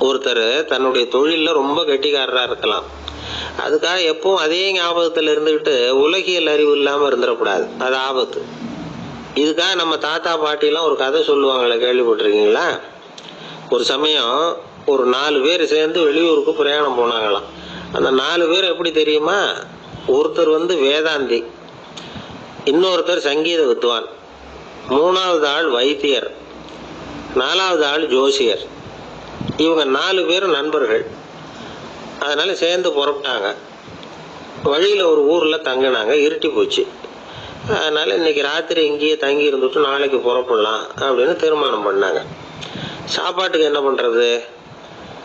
ஒருத்தர் தன்னுடைய தொழிலில் ரொம்ப கெட்டிக்காரராக இருக்கலாம். அதுக்காக எப்பவும் அதே ஞாபகத்தில் இருந்துக்கிட்டு உலகியல் அறிவு இல்லாமல் இருந்துடக்கூடாது. அது ஆபத்து. இதுக்காக நம்ம தாத்தா பாட்டிலாம் ஒரு கதை சொல்லுவாங்களே, கேள்விப்பட்டிருக்கீங்களா? ஒரு சமயம் ஒரு 4 பேர் சேர்ந்து வெளியூருக்கு பிரயாணம் போனாங்களாம். அந்த 4 பேர் எப்படி தெரியுமா? ஒருத்தர் வேதாந்தி, இன்னொருத்தர் சங்கீத வித்வான், 3வது ஆள் வைத்தியர், 4வது ஆள் ஜோசியர். இவங்க 4 பேரும் நண்பர்கள். அதனால சேர்ந்து புறப்பட்டாங்க. வழியில் ஒரு ஊரில் தங்கினாங்க. இருட்டி போச்சு. அதனால இன்னைக்கு ராத்திரி இங்கேயே தங்கி இருந்துட்டு நாளைக்கு புறப்படலாம் அப்படின்னு தீர்மானம் பண்ணாங்க. சாப்பாட்டுக்கு என்ன பண்ணுறது?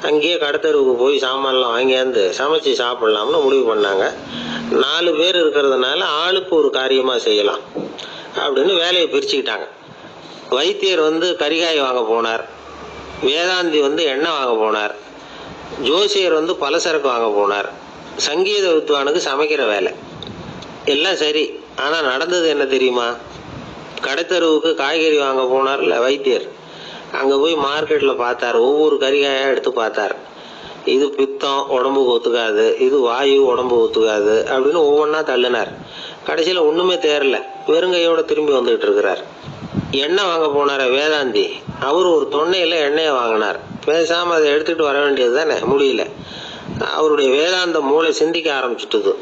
அங்கேயே கடத்தெருவுக்கு போய் சாமான்லாம் வாங்கியாந்து சமைச்சு சாப்பிட்லாம்னு முடிவு பண்ணாங்க. 4 பேர் இருக்கிறதுனால ஆளுக்கு ஒரு காரியமாக செய்யலாம் அப்படின்னு வேலையை பிரிச்சுக்கிட்டாங்க. வைத்தியர் கரிகாய் வாங்க போனார், வேதாந்தி எண்ணெய் வாங்க போனார், ஜோசியர் பலசரக்கு வாங்க போனார், சங்கீத வித்வானுக்கு சமைக்கிற வேலை. எல்லாம் சரி. ஆனால் நடந்தது என்ன தெரியுமா? கடைத்தெருவுக்கு காய்கறி வாங்க போனார்ல வைத்தியர், அங்கே போய் மார்க்கெட்டில் பார்த்தார். ஒவ்வொரு கரிகாயாக எடுத்து பார்த்தார். இது பித்தம், உடம்புக்கு ஒத்துக்காது, இது வாயு, உடம்பு ஒத்துக்காது அப்படின்னு ஒவ்வொன்றா தள்ளினார். கடைசியில் ஒன்றுமே தேரல. வெறுங்கையோட திரும்பி வந்துகிட்டு இருக்கிறார். எண்ணெய் வாங்க போனார வேதாந்தி, அவர் ஒரு தொன்னையில் எண்ணெயை வாங்கினார். பேசாமல் அதை எடுத்துகிட்டு வர வேண்டியது தானே, முடியல. அவருடைய வேதாந்த மூளை சிந்திக்க ஆரம்பிச்சுட்டுது.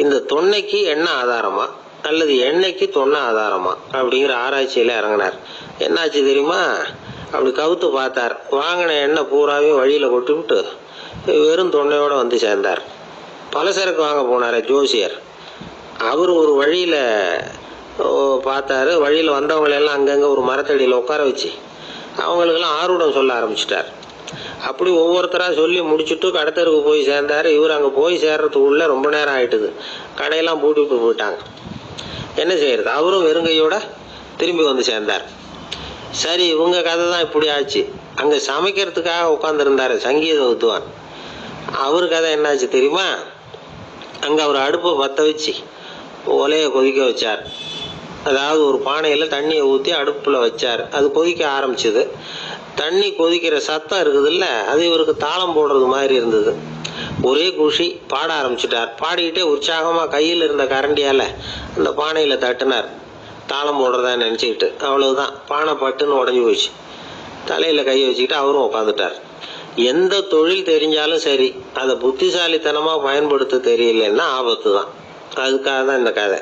இந்த தொன்னைக்கு எண்ணெய் ஆதாரமா அல்லது எண்ணெய்க்கு தொன்னை ஆதாரமா அப்படிங்கிற ஆராய்ச்சியில் இறங்கினார். என்னாச்சு தெரியுமா? அப்படி கவுத்து பார்த்தார். வாங்கின எண்ணெய் பூராவே வழியில் கொட்டிவிட்டு வெறும் தொன்னையோடு சேர்ந்தார். பலசரக்கு வாங்க போனார் ஜோசியர். அவர் ஒரு வழியில் பார்த்தாரு. வழியில் வந்தவங்களெல்லாம் அங்கங்கே ஒரு மரத்தடியில் உட்கார வச்சு அவங்களுக்கெல்லாம் ஆர்வம் சொல்ல ஆரம்பிச்சிட்டார். அப்படி ஒவ்வொருத்தராக சொல்லி முடிச்சுட்டு கடத்தருக்கு போய் சேர்ந்தார். இவர் அங்கே போய் சேர்றதுக்குள்ளே ரொம்ப நேரம் ஆகிட்டுது. கடையெல்லாம் பூட்டிவிட்டு போயிட்டாங்க. என்ன செய்யறது? அவரும் வெறுங்கையோட திரும்பி சேர்ந்தார். சரி, இவங்க கதை தான் இப்படி ஆச்சு. அங்கே சமைக்கிறதுக்காக உட்காந்துருந்தார் சங்கீத வித்வான். அவர் கதை என்னாச்சு தெரியுமா? அங்கே அவர் அடுப்பை பற்ற வச்சு ஒலையை கொதிக்க வச்சார். அதாவது ஒரு பானையில் தண்ணியை ஊற்றி அடுப்பில் வச்சார். அது கொதிக்க ஆரம்பிச்சுது. தண்ணி கொதிக்கிற சத்தம் இருக்குதுல்ல, அது இவருக்கு தாளம் போடுறது மாதிரி இருந்தது. ஒரே குஷி, பாட ஆரம்பிச்சிட்டார். பாடிக்கிட்டே உற்சாகமாக கையில் இருந்த கரண்டியால் அந்த பானையில் தட்டினார், தாளம் போடுறதா நினச்சிக்கிட்டு. அவ்வளவுதான், பானை பட்டுன்னு உடஞ்சி போச்சு. தலையில் கையை வச்சுக்கிட்டு அவரும் உட்காந்துட்டார். எந்த தொழில் தெரிஞ்சாலும் சரி, அதை புத்திசாலித்தனமாக பயன்படுத்த தெரியலன்னா ஆபத்து தான். அதுக்காக தான் இந்த கதை.